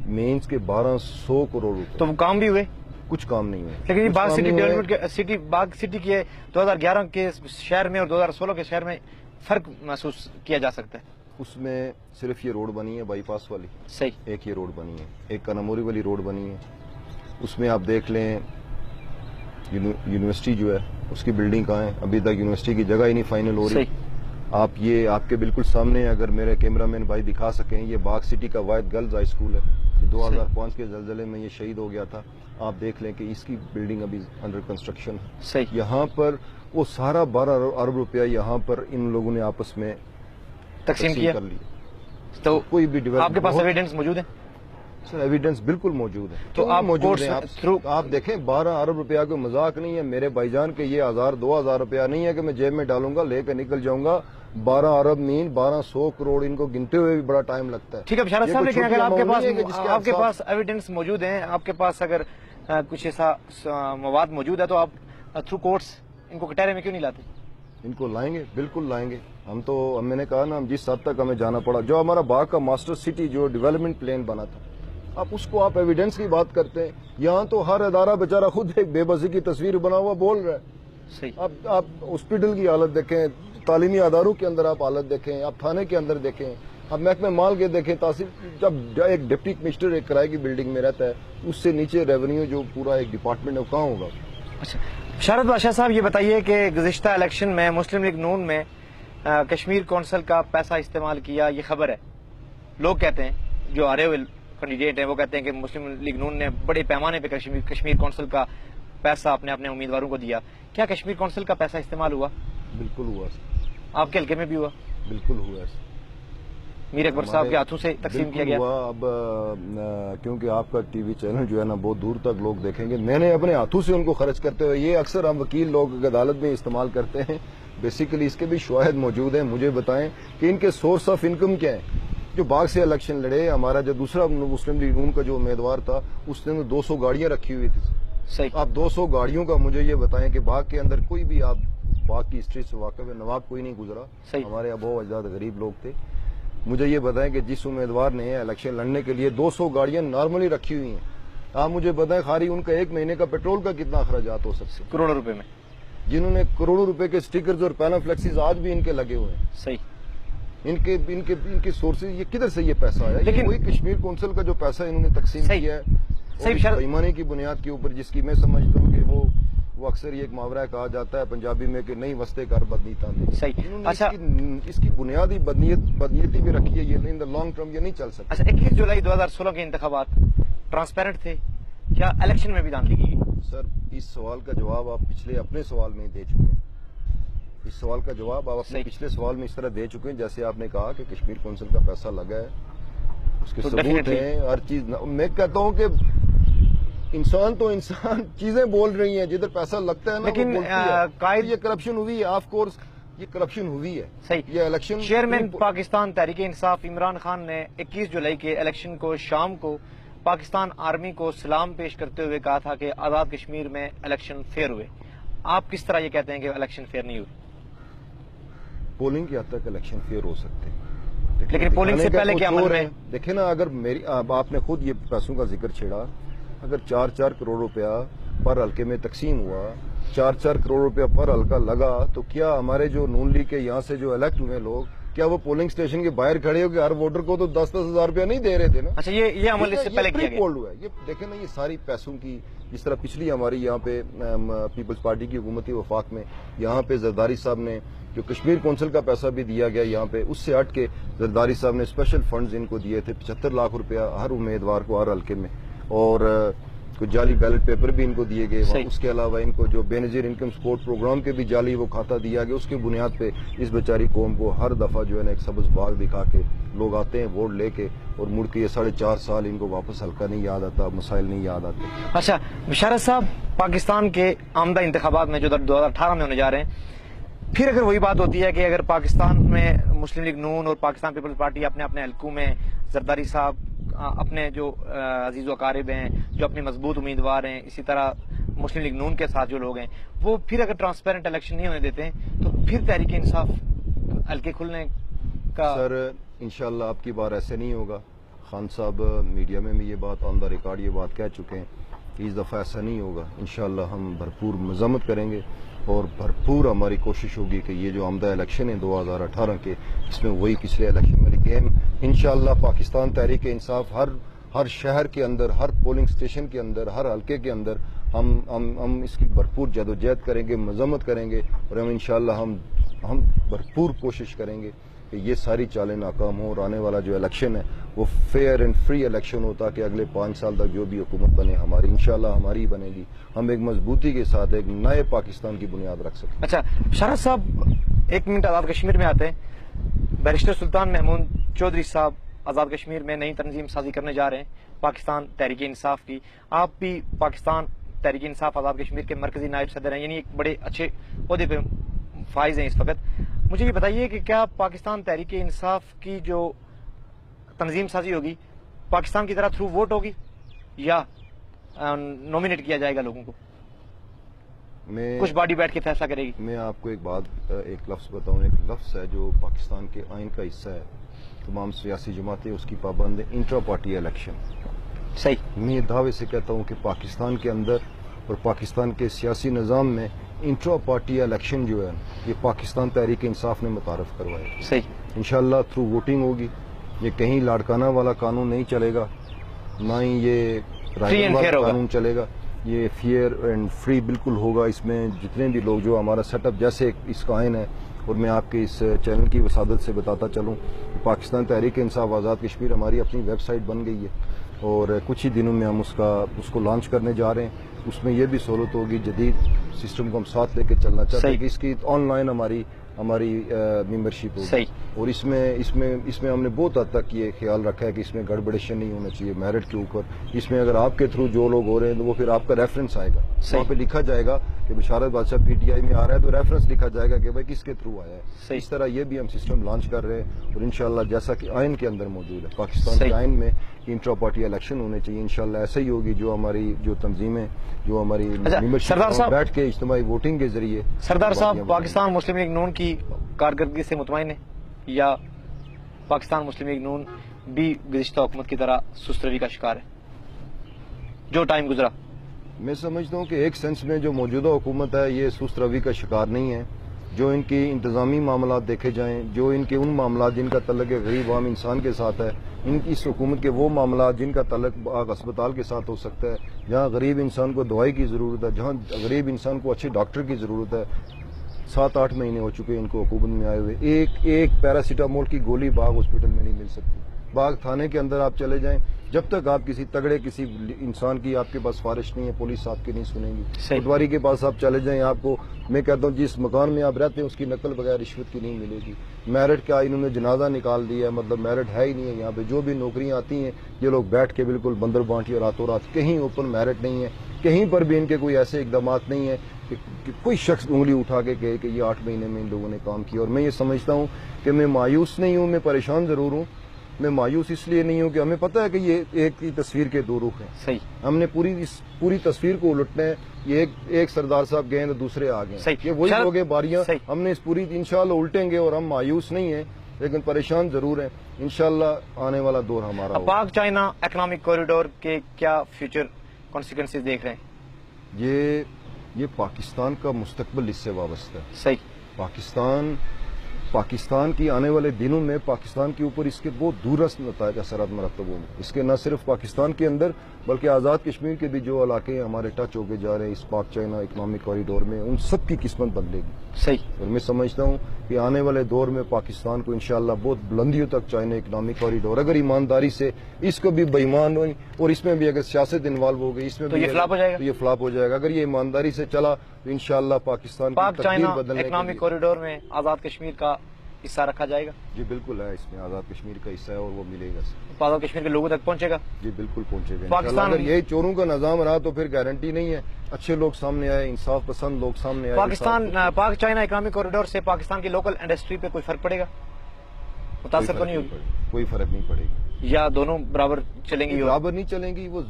مینز کے 1200 کروڑ روپے. تو وہ کام بھی ہوئے؟ کچھ کام نہیں ہوئے. لیکن باغ سٹی ڈیولپمنٹ کے باغ سٹی کی 2011 کے شہر میں اور 2016 کے شہر میں فرق محسوس کیا جا سکتا ہے. اس میں صرف یہ روڈ بنی ہے بائی پاس والی، صحیح، ایک یہ روڈ بنی ہے، ایک کناموری والی روڈ بنی ہے. اس میں آپ دیکھ لیں یونیورسٹی جو ہے اس کی بلڈنگ کہاں ہے؟ ابھی تک یونیورسٹی کی جگہ ہی نہیں فائنل ہو رہی. آپ یہ آپ کے بالکل سامنے اگر میرے کیمرہ مین بھائی دکھا سکیں, یہ باغ سٹی کا واحد گرلز ہائی اسکول ہے. 2005 کے زلزلے میں یہ شہید ہو گیا تھا. آپ دیکھ لیں کہ اس کی بلڈنگ ابھی انڈر کنسٹرکشن ہے. یہاں پر وہ سارا 12 ارب روپیہ یہاں پر ان لوگوں نے آپس میں تقسیم کر لیا. تو کوئی بھی آپ کے پاس ایویڈنس موجود ہے؟ سر ایویڈنس بالکل موجود ہے. تو آپ موجود ہیں. آپ دیکھیں 12 ارب روپیہ کوئی مذاق نہیں ہے میرے بھائی جان کہ یہ 1000-2000 روپیہ نہیں ہے کہ میں جیب میں ڈالوں گا لے کے نکل جاؤں گا. 12 ارب مین 1200 کروڑ ان کو گنتے ہوئے بھی بڑا ٹائم لگتا ہے. ٹھیک ہے بشارت صاحب, لیکن اگر آپ کے پاس ایویڈنس موجود ہیں, آپ کے پاس اگر کچھ ایسا مواد موجود ہے تو آپ تھرو کورٹس ان کو کٹہرے میں کیوں نہیں لاتے؟ ان کو لائیں گے, بالکل لائیں گے. میں نے کہا نا, ہم جس حد تک ہمیں جانا پڑا, جو ہمارا باغ کا ماسٹر سٹی جو ڈیولپمنٹ پلان بنا تھا, آپ اس کو آپ ایویڈنس کی بات کرتے ہیں. یہاں تو ہر ادارہ بیچارہ خود ایک بے بسی کی تصویر بنا ہوا بول رہا ہے. آپ ہاسپٹل کی حالت دیکھیں, تعلیمی اداروں کے اندر آپ حالت دیکھیں, آپ تھانے کے اندر دیکھیں, آپ محکمہ مال کے دیکھیں. جب ایک ڈپٹی کمشنر ایک کرائے کی بلڈنگ میں رہتا ہے, اس سے نیچے ریونیو جو پورا ایک ڈپارٹمنٹ ہے وہ کہاں ہوگا؟ اچھا بشارت بادشاہ صاحب, یہ بتائیے کہ گزشتہ الیکشن میں مسلم لیگ نون میں کشمیر کونسل کا پیسہ استعمال کیا, یہ خبر ہے. لوگ کہتے ہیں, جو ہارے ہوئے کینڈیڈیٹ ہیں وہ کہتے ہیں کہ مسلم لیگ نون نے بڑے پیمانے پہ کشمیر کونسل کا پیسہ اپنے امیدواروں کو دیا. کیا کشمیر کونسل کا پیسہ استعمال ہوا؟ بالکل ہوا. آپ کے حلقے میں بھی ہوا؟ بالکل ہوا. میر اکبر صاحب کے ہاتھوں سے تقسیم کیا گیا. اب کیونکہ آپ کا ٹی وی چینل جو ہے نا بہت دور تک لوگ دیکھیں گے, میں نے اپنے ہاتھوں سے ان کو خرچ کرتے ہوئے, یہ اکثر ہم وکیل لوگ عدالت میں استعمال کرتے ہیں, بیسیکلی اس کے بھی شواہد موجود ہیں. مجھے بتائیں کہ ان کے سورس آف انکم کیا ہے. جو باغ سے الیکشن لڑے, ہمارا جو دوسرا مسلم لیگ نون کا جو امیدوار تھا, اس نے 200 گاڑیاں رکھی ہوئی تھی. آپ 200 گاڑیوں کا مجھے یہ بتائیں کہ باغ کے اندر کوئی بھی, آپ باغ کی ہسٹری سے واقف ہے, نواب کوئی نہیں گزرا, ہمارے ابو اجداد غریب لوگ تھے. مجھے یہ بتائیں کہ جس امیدوار نے الیکشن لڑنے کے لیے 200 گاڑیاں نارملی رکھی ہوئی ہیں, آپ مجھے بتائیں خالی ان کا ایک مہینے کا پیٹرول کا کتنا اخراجات ہو سکتے ہیں؟ کروڑوں روپے میں. جنہوں نے کروڑوں روپے کے سٹیکرز اور پینا فلیکسز آج بھی ان کے لگے ہوئے ہیں. صحیح. ان کے سورسز, یہ کدھر سے یہ پیسہ آیا؟ لیکن وہی کشمیر کونسل کا جو پیسہ انہوں نے تقسیم کیا ہے بےایمانی کی بنیاد کے اوپر, جس کی میں سمجھتا ہوں کہ وہ اکثر یہ ایک محاورہ کہا جاتا ہے پنجابی میں کہ نہیں وستے کر بدنی تاندی. صحیح. اچھا, اس کی بنیادی بدنیتی بھی رکھی ہے, یہ ان دا لانگ ٹرم یہ نہیں چل سکتا. اچھا, 21 جولائی 2016 کے انتخابات ٹرانسپیرنٹ تھے کیا؟ الیکشن میں بھی دھاندلی کی گئی؟ سر اس سوال کا جواب آپ پچھلے اپنے سوال میں دے چکے ہیں. اس سوال کا جواب آپ اپنے پچھلے سوال میں اس طرح دے چکے ہیں جیسے آپ نے کہا کہ کشمیر کونسل کا پیسہ لگا ہے, اس کے ثبوت ہیں, ہر چیز. میں کہتا ہوں کہ انسان چیزیں بول رہی ہیں, جدھر پیسہ لگتا ہے نا, لیکن یہ کرپشن ہوئی ہے. آف کورس یہ کرپشن ہوئی ہے. صحیح. یہ الیکشن چیئرمین پاکستان تحریک انصاف عمران خان نے 21 جولائی کے الیکشن کو شام کو پاکستان آرمی کو سلام پیش کرتے ہوئے کہا تھا کہ آزاد کشمیر میں الیکشن فیئر ہوئے. آپ کس طرح یہ کہتے ہیں کہ الیکشن فیئر نہیں ہوئی؟ پولنگ کی حد تک الیکشن فیئر ہو سکتے ہیں, لیکن پولنگ سے پہلے کیا عمل ہے؟ دیکھیں نا, اگر آپ نے خود یہ پیسوں کا ذکر چھیڑا, اگر 4 کروڑ روپیہ پر حلقے میں تقسیم ہوا, 4 کروڑ روپیہ پر حلقہ لگا, تو کیا ہمارے جو نون لیگ کے یہاں سے جو الیکٹ ہوئے لوگ, کیا وہ پولنگ سٹیشن کے باہر کھڑے ہو کے ہر ووٹر کو تو 10 ہزار روپیہ نہیں دے رہے تھے نا؟ اچھا, یہ عمل اس سے پہلے کیا گیا ہوا ہے. یہ دیکھیں نا, یہ ساری پیسوں کی, جس طرح پچھلی ہماری یہاں پہ پیپلز پارٹی کی حکومتی وفاق میں یہاں پہ زرداری صاحب نے جو کشمیر کونسل کا پیسہ بھی دیا گیا یہاں پہ, اس سے ہٹ کے زرداری صاحب نے اسپیشل فنڈز ان کو دیے تھے 75 لاکھ روپیہ ہر امیدوار کو ہر حلقے میں, اور کوئی جعلی بیلٹ پیپر بھی ان کو دیے گئے. اس کے علاوہ ان کو جو بے نظیر انکم سپورٹ پروگرام کے بھی جعلی وہ کھاتا دیا گیا. اس کی بنیاد پہ اس بیچاری قوم کو ہر دفعہ جو ہے نا ایک سبز باغ دکھا کے لوگ آتے ہیں ووٹ لے کے, اور مڑ کے یہ 4.5 سال ان کو واپس حلقہ نہیں یاد آتا, مسائل نہیں یاد آتے. اچھا بشارت صاحب, پاکستان کے آمدہ انتخابات میں جو 2018 میں ہونے جا رہے ہیں, پھر اگر وہی بات ہوتی ہے کہ اگر پاکستان میں مسلم لیگ نون اور پاکستان پیپلز پارٹی اپنے حلقوں میں زرداری صاحب اپنے جو عزیز و اقارب ہیں, جو اپنے مضبوط امیدوار ہیں, اسی طرح مسلم لیگ نون کے ساتھ جو لوگ ہیں, وہ پھر اگر ٹرانسپیرنٹ الیکشن نہیں ہونے دیتے ہیں تو پھر تحریک انصاف حلقے کھلنے کا؟ سر انشاءاللہ آپ کی بار ایسے نہیں ہوگا. خان صاحب میڈیا میں بھی یہ بات آن دا ریکارڈ یہ بات کہہ چکے ہیں کہ اس دفعہ ایسا نہیں ہوگا. انشاءاللہ ہم بھرپور مذمت کریں گے اور بھرپور ہماری کوشش ہوگی کہ یہ جو آمدہ الیکشن ہیں 2018 کے, اس میں وہی پچھلے الیکشن والی گیم انشاءاللہ پاکستان تحریک انصاف ہر شہر کے اندر، ہر پولنگ اسٹیشن کے اندر، ہر حلقے کے اندر ہم اس کی بھرپور جدوجہد کریں گے، مذمت کریں گے، اور ہم انشاءاللہ ہم بھرپور کوشش کریں گے کہ یہ ساری چالیں ناکام ہوں، اور آنے والا جو الیکشن ہے وہ فیئر اینڈ فری الیکشن ہوتا کہ اگلے 5 سال تک جو بھی حکومت بنے ہماری انشاءاللہ ہماری ہی بنے گی، ہم ایک مضبوطی کے ساتھ ایک نئے پاکستان کی بنیاد رکھ سکتے ہیں۔ اچھا بشارت صاحب، 1 منٹ آزاد کشمیر میں آتے ہیں۔ بیرسٹر سلطان محمود چودھری صاحب آزاد کشمیر میں نئی تنظیم سازی کرنے جا رہے ہیں پاکستان تحریک انصاف کی، آپ بھی پاکستان تحریک انصاف آزاد کشمیر کے مرکزی نائب صدر ہیں، یعنی ایک بڑے اچھے عہدے پہ فائز ہیں اس وقت۔ مجھے یہ بتائیے کہ کیا پاکستان تحریک انصاف کی جو تنظیم سازی ہوگی پاکستان کی طرح تھرو ووٹ ہوگی یا نومینیٹ کیا جائے گا لوگوں کو؟ کچھ باڈی بیٹھ کے فیصلہ کرے گی؟ میں آپ کو ایک بات، ایک لفظ بتاؤں، ایک لفظ ہے جو پاکستان کے آئین کا حصہ ہے، تمام سیاسی جماعتیں اس کی پابند ہیں، انٹرا پارٹی الیکشن۔ صحیح۔ میں دعوے سے کہتا ہوں کہ پاکستان کے اندر اور پاکستان کے سیاسی نظام میں انٹرا پارٹی الیکشن جو ہے یہ پاکستان تحریک انصاف نے متعارف کروایا۔ صحیح۔ انشاءاللہ تھرو ووٹنگ ہوگی، یہ کہیں لاڑکانہ والا قانون نہیں چلے گا، نہ ہی یہ رائے والا قانون چلے گا، یہ فیئر اینڈ فری بالکل ہوگا۔ اس میں جتنے بھی لوگ جو ہمارا سیٹ اپ جیسے اس کا آئین ہے، اور میں آپ کے اس چینل کی وسادت سے بتاتا چلوں، پاکستان تحریک انصاف آزاد کشمیر ہماری اپنی ویب سائٹ بن گئی ہے، اور کچھ ہی دنوں میں ہم اس کو لانچ کرنے جا رہے ہیں۔ اس میں یہ بھی سہولت ہوگی، جدید سسٹم کو ہم ساتھ لے کے چلنا چاہتے ہیں کہ اس کی آن لائن ہماری ممبرشپ ہوگی، اور اس میں ہم نے بہت حد تک یہ خیال رکھا ہے کہ اس میں گڑبڑیشن نہیں ہونا چاہیے میرٹ کے اوپر۔ اس میں اگر آپ کے تھرو جو لوگ ہو رہے ہیں تو وہ پھر آپ کا ریفرنس آئے گا، وہاں پہ لکھا جائے گا کہ بشارت بادشاہ پی ٹی آئی میں آ رہا ہے تو ریفرنس لکھا جائے گا کہ بھائی کس کے تھرو آیا ہے۔ اس طرح یہ بھی ہم سسٹم لانچ کر رہے ہیں، اور انشاءاللہ جیسا کہ آئین کے اندر موجود ہے، پاکستان کے آئین میں انٹرا پارٹی الیکشن ہونے چاہیے، انشاءاللہ ایسے ہی ہوگی۔ جو ہماری جو تنظیمیں، جو ہماری ممبرشپ بیٹھ کے اجتماعی ووٹنگ کے ذریعے۔ سردار صاحب، پاکستان مسلم لیگ نون کی کارکردگی سے مطمئن ہے یا پاکستان مسلم لیگ نون بھی گزشتہ حکومت کی طرح سست روی کا شکار ہے جو ٹائم گزرا؟ میں سمجھتا ہوں کہ ایک سینس میں جو موجودہ حکومت ہے یہ سست روی کا شکار نہیں ہے۔ جو ان کی انتظامی معاملات دیکھے جائیں، جو ان کے ان معاملات جن کا تعلق غریب عام انسان کے ساتھ ہے، اس حکومت کے وہ معاملات جن کا تعلق اسپتال کے ساتھ ہو سکتا ہے، جہاں غریب انسان کو دوائی کی ضرورت ہے، جہاں غریب انسان کو اچھے ڈاکٹر کی ضرورت ہے، 7-8 مہینے ہو چکے ان کو حکومت میں آئے ہوئے، ایک پیراسیٹامول کی گولی باغ ہاسپٹل میں نہیں مل سکتی۔ باغ تھانے کے اندر آپ چلے جائیں، جب تک آپ کسی تگڑے کسی انسان کی آپ کے پاس سفارش نہیں ہے، پولیس آپ کی نہیں سنے گی۔ پٹواری کے پاس آپ چلے جائیں، آپ کو میں کہتا ہوں جس مکان میں آپ رہتے ہیں اس کی نقل بغیر رشوت کی نہیں ملے گی۔ میرٹ کا انہوں نے جنازہ نکال دیا ہے، مطلب میرٹ ہے ہی نہیں ہے یہاں پہ۔ جو بھی نوکریاں آتی ہیں یہ لوگ بیٹھ کے بالکل بندر بانٹی اور راتوں رات، کہیں اوپن میرٹ نہیں ہے، کہیں پر بھی ان کے کوئی ایسے اقدامات نہیں ہیں کہ کوئی شخص انگلی اٹھا کے کہے کہ یہ 8 مہینے میں ان لوگوں نے کام کیا۔ اور میں یہ سمجھتا ہوں کہ میں مایوس نہیں ہوں، میں پریشان ضرور ہوں۔ میں مایوس اس لیے نہیں ہوں کہ ہمیں پتہ ہے کہ یہ ایک ہی تصویر کے دو رخ ہیں۔ صحیح۔ ہم نے پوری تصویر کو الٹنا ہے۔ یہ ایک سردار صاحب گئے تو دوسرے آ گئے، یہ وہی لوگ ہیں باریاں۔ ہم نے اس پوری انشاءاللہ الٹیں گے، اور ہم مایوس نہیں ہیں لیکن پریشان ضرور ہیں۔ انشاءاللہ آنے والا دور ہمارا ہوگا۔ پاک چائنا اکنامک کوریڈور کے کیا فیوچر کانسیکوینسز دیکھ رہے ہیں؟ یہ پاکستان کا مستقبل اس سے وابستہ ہے۔ صحیح۔ پاکستان کی آنے والے دنوں میں پاکستان کے اوپر اس کے بہت دورست نتائج اثرات مرتب ہوں گے۔ اس کے نہ صرف پاکستان کے اندر بلکہ آزاد کشمیر کے بھی جو علاقے ہمارے ٹچ ہوتے جا رہے ہیں اس پاک چائنا اکنامک کوریڈور میں، ان سب کی قسمت بدلے گی۔ صحیح۔ اور میں سمجھتا ہوں کہ آنے والے دور میں پاکستان کو انشاءاللہ بہت بلندیوں تک چائنا اکنامک کوریڈور، اگر ایمانداری سے اس کو بھی بےایمان ہوئی اور اس میں بھی اگر سیاست انوالو ہو گئی، اس میں تو یہ فلاپ ہو جائے گا۔ یہ فلاپ ہو جائے گا۔ اگر یہ ایمانداری سے چلا تو انشاءاللہ پاکستان پاک کی چائنا تقدیر بدلنے اکنامک کوریڈور میں آزاد کشمیر کا حصہ رکھا جائے گا؟ جی بالکل ہے، اس میں آزاد کشمیر کا حصہ ہے اور وہ ملے گا۔ آزاد کشمیر کے لوگوں تک پہنچے گا؟ جی بالکل پہنچے گا۔ پاکستان اگر یہی چوروں کا نظام رہا تو پھر گارنٹی نہیں ہے اچھے لوگ سامنے آئے، انصاف پسند لوگ سامنے آئے۔ پاک چائنا اکنامک کوریڈور سے پاکستان کی لوکل انڈسٹری پہ کوئی فرق پڑے گا؟ متاثر تو نہیں ہوگی؟ کوئی فرق نہیں پڑے گا، یا دونوں برابر چلیں گی؟ برابر نہیں چلیں گی۔ وہ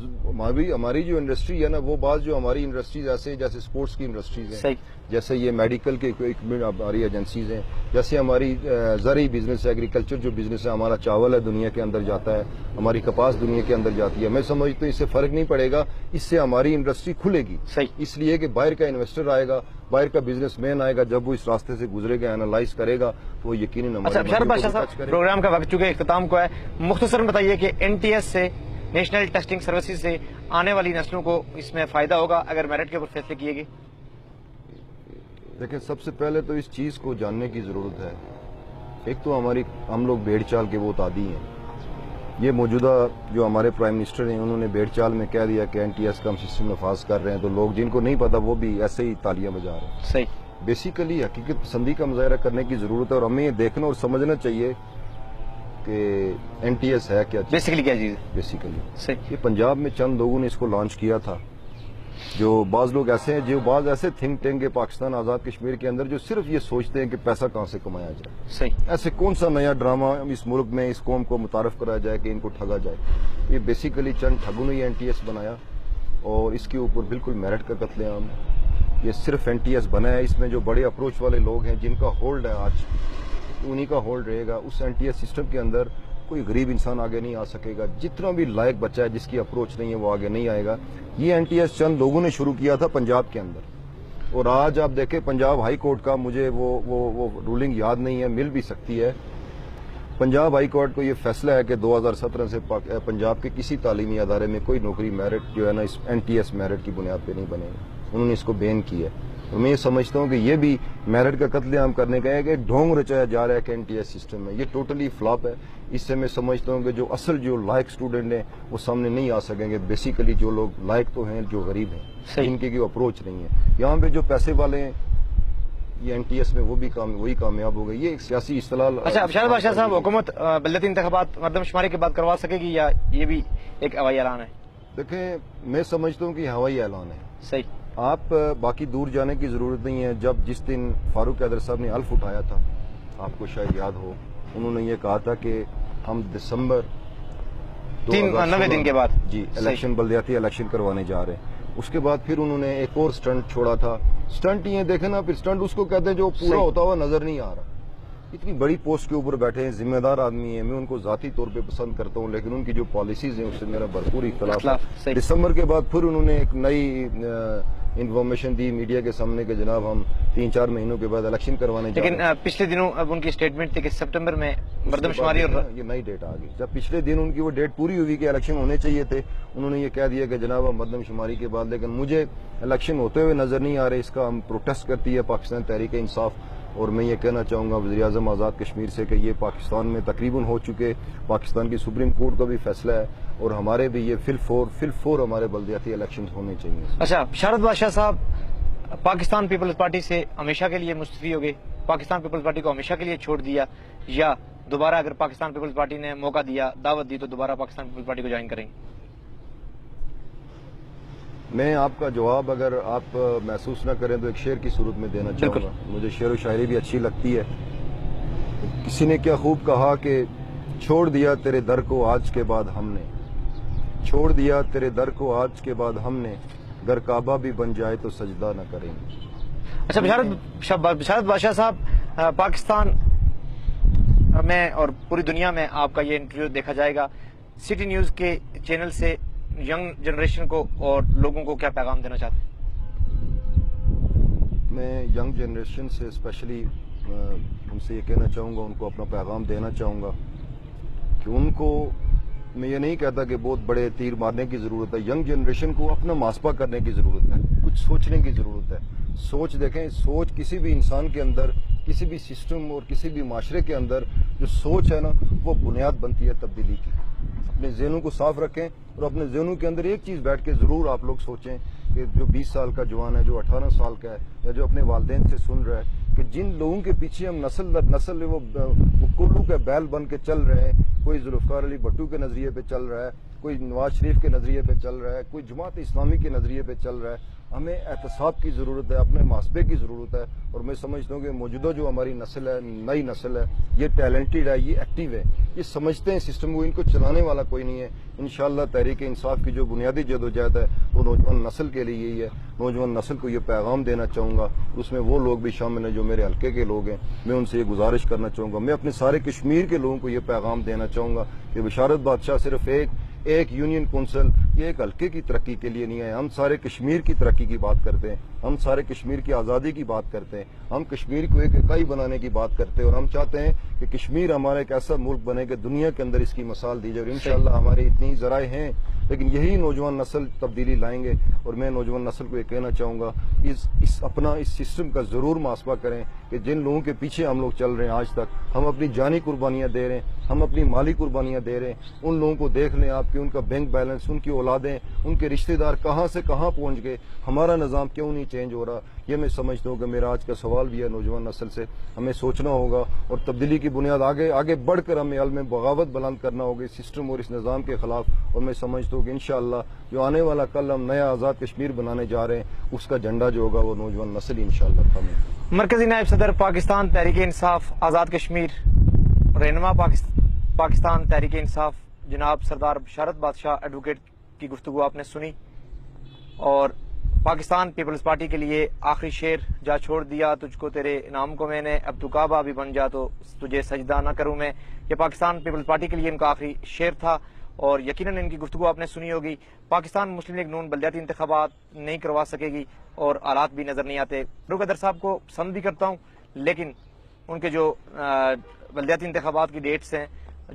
ہماری جو انڈسٹری ہے نا، وہ بعض جو ہماری انڈسٹریز ایسے جیسے اسپورٹس کی انڈسٹریز ہیں، جیسے یہ میڈیکل کے ہماری ایجنسیز ہیں، جیسے ہماری زرعی بزنس ہے، ایگریکلچر جو بزنس ہے، ہمارا چاول ہے دنیا کے اندر جاتا ہے، ہماری کپاس دنیا کے اندر جاتی ہے۔ میں سمجھتا ہوں اس سے فرق نہیں پڑے گا، اس سے ہماری انڈسٹری کھلے گی۔ اس لیے کہ باہر کا انویسٹر آئے گا، باہر کا بزنس مین آئے گا، جب وہ اس راستے سے گزرے گا، انالائز کرے گا تو وہ یقیناً ہمارے پروگرام کا وقت چکے اختتام کو ہے، مختصراً بتائیے کہ این ٹی ایس سے نیشنل ٹیسٹنگ سروسز سے آنے والی نسلوں کو اس میں فائدہ ہوگا اگر میرٹ کے اوپر فیصلے کیے گئے؟ دیکھیں، سب سے پہلے تو اس چیز کو جاننے کی ضرورت ہے، ایک تو ہم لوگ بھیڑ چال کے بہت عادی ہیں. یہ موجودہ جو ہمارے پرائم منسٹر ہیں انہوں نے بھیڑ چال میں کہہ دیا کہ NTS کا ہم سسٹم نفاذ کر رہے ہیں، تو لوگ جن کو نہیں پتا وہ بھی ایسے ہی تالیاں بجا رہے ہیں. صحیح. بیسیکلی حقیقت پسندی کا مظاہرہ کرنے کی ضرورت ہے، اور ہمیں یہ دیکھنا اور سمجھنا چاہیے کہ NTS ہے کیا چیز. بیسیکلی کیا چیز ہے؟ بیسیکلی صحیح. یہ پنجاب میں چند لوگوں نے اس کو لانچ کیا تھا. جو بعض لوگ ایسے ہیں، جو بعض ایسے تھنک ٹینک ہے پاکستان آزاد کشمیر کے اندر جو صرف یہ سوچتے ہیں کہ پیسہ کہاں سے کمایا جائے. صحیح. ایسے کون سا نیا ڈرامہ اس ملک میں اس قوم کو متعارف کرایا جائے کہ ان کو ٹھگا جائے. یہ بیسیکلی چند ٹھگوں نے NTS بنایا، اور اس کے اوپر بالکل میرٹ کا قتل عام ہے. یہ صرف NTS بنا ہے، اس میں جو بڑے اپروچ والے لوگ ہیں جن کا ہولڈ ہے آج، انہی کا ہولڈ رہے گا. اس NTS سسٹم کے اندر کوئی غریب انسان آگے نہیں آ سکے گا. جتنا بھی لائق بچہ ہے جس کی اپروچ نہیں ہے وہ آگے نہیں آئے گا. یہ NTS چند لوگوں نے شروع کیا تھا پنجاب کے اندر، اور آج آپ دیکھیں پنجاب ہائی کورٹ کا، مجھے وہ رولنگ یاد نہیں ہے، مل بھی سکتی ہے. پنجاب ہائی کورٹ کو یہ فیصلہ ہے کہ 2017 سے پنجاب کے کسی تعلیمی ادارے میں کوئی نوکری میرٹ جو ہے نا اس NTS میرٹ کی بنیاد پہ نہیں بنے گی. انہوں نے اس کو بین کیا ہے. اور میں یہ سمجھتا ہوں کہ یہ بھی میرٹ کا قتل عام کرنے کا ہے کہ ڈھونگ رچایا جا رہا ہے کہ NTS سسٹم میں. یہ ٹوٹلی فلاپ ہے. اس سے میں سمجھتا ہوں کہ جو اصل جو لائق اسٹوڈنٹ ہیں وہ سامنے نہیں آ سکیں گے. بیسیکلی جو لوگ لائق تو ہیں، جو غریب ہیں، ان کی کوئی اپروچ نہیں ہے. یہاں پہ جو پیسے والے ہیں یہ NTS میں وہ بھی وہی کامیاب ہو گئی. یہ ایک سیاسی اصطلاح. اچھا، ابشار بادشاہ صاحب، حکومت بلدیاتی انتخابات مردم شماری کے بعد کروا سکے گی یا یہ بھی ایک ہوائی اعلان ہے؟ دیکھیں، میں سمجھتا ہوں کہ ہوائی اعلان ہے. صحیح. آپ باقی دور جانے کی ضرورت نہیں ہے. جس دن فاروق حیدر صاحب نے حلف اٹھایا تھا، آپ کو شاید یاد ہو، انہوں نے یہ کہا تھا کہ ہم دسمبر 90 دن کے بعد الیکشن، بلدیاتی الیکشن کروانے جا رہے ہیں. اس کے بعد پھر انہوں نے ایک اور سٹنٹ چھوڑا تھا. سٹنٹ یہ دیکھیں نا، پھر سٹنٹ اس کو کہتے ہیں جو پورا ہوتا ہوا نظر نہیں آ رہا. اتنی بڑی پوسٹ کے اوپر بیٹھے ہیں، ذمہ دار آدمی ہیں، میں ان کو ذاتی طور پہ پسند کرتا ہوں، لیکن ان کی جو پالیسیز ہیں اس سے میرا بھرپور اختلاف ہے. دسمبر کے بعد پھر انہوں نے ایک نئی انفارمیشن دی میڈیا کے سامنے کہ جناب ہم 3-4 مہینوں کے بعد الیکشن کروانے جا رہے ہیں. لیکن پچھلے دنوں اب ان کی اسٹیٹمنٹ تھی کہ سپٹمبر میں مردم شماری، اور یہ نئی ڈیٹ آ گئی. جب پچھلے دن ان کی وہ ڈیٹ پوری ہوئی کہ الیکشن ہونے چاہیے تھے، انہوں نے یہ کہہ دیا کہ جناب ہم مردم شماری کے بعد، لیکن مجھے الیکشن ہوتے ہوئے نظر نہیں آ رہے. اس کا ہم پروٹیسٹ کرتی ہے پاکستان تحریک انصاف. اور میں یہ کہنا چاہوں گا وزیر اعظم آزاد کشمیر سے کہ یہ پاکستان میں تقریباً ہو چکے، پاکستان کی سپریم کورٹ کا بھی فیصلہ ہے، اور ہمارے بھی یہ فل فور ہمارے بلدیاتی الیکشن ہونے چاہیے. اچھا، بشارت بادشاہ صاحب، پاکستان پیپلز پارٹی سے ہمیشہ کے لیے مستعفی ہو گئے، پاکستان پیپلز پارٹی کو ہمیشہ کے لیے چھوڑ دیا، یا دوبارہ اگر پاکستان پیپلز پارٹی نے موقع دیا، دعوت دی، تو دوبارہ پاکستان پیپلز پارٹی کو جوائن کریں گے؟ میں آپ کا جواب اگر آپ محسوس نہ کریں تو ایک شعر کی صورت میں دینا چاہوں گا. مجھے شعر و شاعری بھی اچھی لگتی ہے. کسی نے کیا خوب کہا کہ چھوڑ دیا تیرے در کو آج کے بعد ہم نے، چھوڑ دیا تیرے در کو آج کے بعد ہم نے، گر کعبہ بھی بن جائے تو سجدہ نہ کریں گے. اچھا، بشارت بادشاہ صاحب، پاکستان میں اور پوری دنیا میں آپ کا یہ انٹرویو دیکھا جائے گا. سٹی نیوز کے چینل سے ینگ جنریشن کو اور لوگوں کو کیا پیغام دینا چاہتے ہیں؟ میں ینگ جنریشن سے اسپیشلی ان سے یہ کہنا چاہوں گا، ان کو اپنا پیغام دینا چاہوں گا کہ ان کو، میں یہ نہیں کہتا کہ بہت بڑے تیر مارنے کی ضرورت ہے. ینگ جنریشن کو اپنا محاسبہ کرنے کی ضرورت ہے، کچھ سوچنے کی ضرورت ہے. سوچ دیکھیں، سوچ کسی بھی انسان کے اندر، کسی بھی سسٹم اور کسی بھی معاشرے کے اندر جو سوچ ہے نا، وہ بنیاد بنتی ہے تبدیلی کی. اپنے ذہنوں کو صاف رکھیں، اور اپنے ذہنوں کے اندر ایک چیز بیٹھ کے ضرور آپ لوگ سوچیں کہ جو 20 سال کا جوان ہے، جو 18 سال کا ہے، یا جو اپنے والدین سے سن رہا ہے کہ جن لوگوں کے پیچھے ہم نسل در نسل وہ کلو کے بیل بن کے چل رہے ہیں، کوئی ذوالفقار علی بھٹو کے نظریے پہ چل رہا ہے، کوئی نواز شریف کے نظریے پہ چل رہا ہے، کوئی جماعت اسلامی کے نظریے پہ چل رہا ہے. ہمیں احتساب کی ضرورت ہے، اپنے محاسبے کی ضرورت ہے. اور میں سمجھتا ہوں کہ موجودہ جو ہماری نسل ہے، نئی نسل ہے، یہ ٹیلنٹڈ ہے، یہ ایکٹیو ہے، یہ سمجھتے ہیں سسٹم کو، ان کو چلانے والا کوئی نہیں ہے. انشاءاللہ تحریک انصاف کی جو بنیادی جدوجہد ہے وہ نوجوان نسل کے لیے یہی ہے. نوجوان نسل کو یہ پیغام دینا چاہوں گا، اس میں وہ لوگ بھی شامل ہیں جو میرے حلقے کے لوگ ہیں. میں ان سے یہ گزارش کرنا چاہوں گا، میں اپنے سارے کشمیر کے لوگوں کو یہ پیغام دینا چاہوں گا کہ بشارت بادشاہ صرف ایک ایک یونین کونسل یہ ایک حلقے کی ترقی کے لیے نہیں ہے. ہم سارے کشمیر کی ترقی کی بات کرتے ہیں, ہم سارے کشمیر کی آزادی کی بات کرتے ہیں, ہم کشمیر کو ایک اکائی بنانے کی بات کرتے ہیں, اور ہم چاہتے ہیں کہ کشمیر ہمارا ایک ایسا ملک بنے کہ دنیا کے اندر اس کی مثال دی جائے. اور انشاءاللہ ہماری اتنی ذرائع ہیں, لیکن یہی نوجوان نسل تبدیلی لائیں گے. اور میں نوجوان نسل کو یہ کہنا چاہوں گا اس سسٹم کا ضرور محاسبہ کریں کہ جن لوگوں کے پیچھے ہم لوگ چل رہے ہیں آج تک, ہم اپنی جانی قربانیاں دے رہے ہیں, ہم اپنی مالی قربانیاں دے رہے ہیں. ان لوگوں کو دیکھ لیں آپ کہ ان کا بینک بیلنس, ان کی اولادیں, ان کے رشتہ دار کہاں سے کہاں پہنچ گئے. ہمارا نظام کیوں نہیں چینج ہو رہا؟ یہ میں سمجھتا ہوں کہ میرا آج کا سوال بھی ہے نوجوان نسل سے, ہمیں سوچنا ہوگا اور تبدیلی کی بنیاد آگے بڑھ کر ہمیں عالم بغاوت بلند کرنا ہوگا اس سسٹم اور اس نظام کے خلاف. اور میں سمجھتا ہوں کہ انشاءاللہ جو آنے والا کل ہم نیا آزاد کشمیر بنانے جا رہے ہیں, اس کا جھنڈا جو ہوگا وہ نوجوان نسل انشاءاللہ تھامے. مرکزی نائب صدر پاکستان تحریک انصاف آزاد کشمیر, رہنما پاکستان تحریک انصاف جناب سردار بشارت بادشاہ ایڈوکیٹ کی گفتگو آپ نے سنی. اور پاکستان پیپلز پارٹی کے لیے آخری شعر, جا چھوڑ دیا تجھ کو تیرے انعام کو میں نے, اب تو کعبہ بھی بن جا تو تجھے سجدہ نہ کروں میں. یہ پاکستان پیپلز پارٹی کے لیے ان کا آخری شعر تھا, اور یقیناً ان کی گفتگو آپ نے سنی ہوگی. پاکستان مسلم لیگ نون بلدیاتی انتخابات نہیں کروا سکے گی, اور آلات بھی نظر نہیں آتے. فاروق حیدر صاحب کو پسند بھی کرتا ہوں, لیکن ان کے جو بلدیاتی انتخابات کی ڈیٹس ہیں,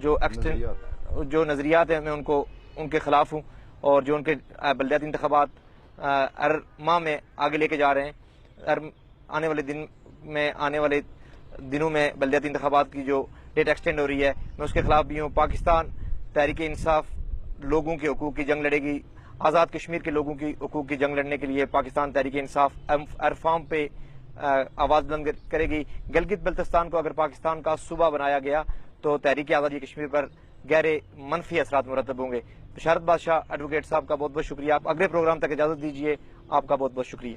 جو نظریات ہیں, میں ان کے خلاف ہوں. اور جو ان کے بلدیاتی انتخابات ہر ماہ میں آگے لے کے جا رہے ہیں, آنے والے دنوں میں بلدیاتی انتخابات کی جو ڈیٹ ایکسٹینڈ ہو رہی ہے, میں اس کے خلاف بھی ہوں. پاکستان تحریک انصاف لوگوں کے حقوق کی جنگ لڑے گی. آزاد کشمیر کے لوگوں کی حقوق کی جنگ لڑنے کے لیے پاکستان تحریک انصاف عرفام پہ آواز بلند کرے گی. گلگت بلتستان کو اگر پاکستان کا صوبہ بنایا گیا تو تحریک آزادی کشمیر پر گہرے منفی اثرات مرتب ہوں گے. بشارت بادشاہ ایڈوکیٹ صاحب کا بہت بہت شکریہ. آپ اگلے پروگرام تک اجازت دیجیے. آپ کا بہت بہت شکریہ.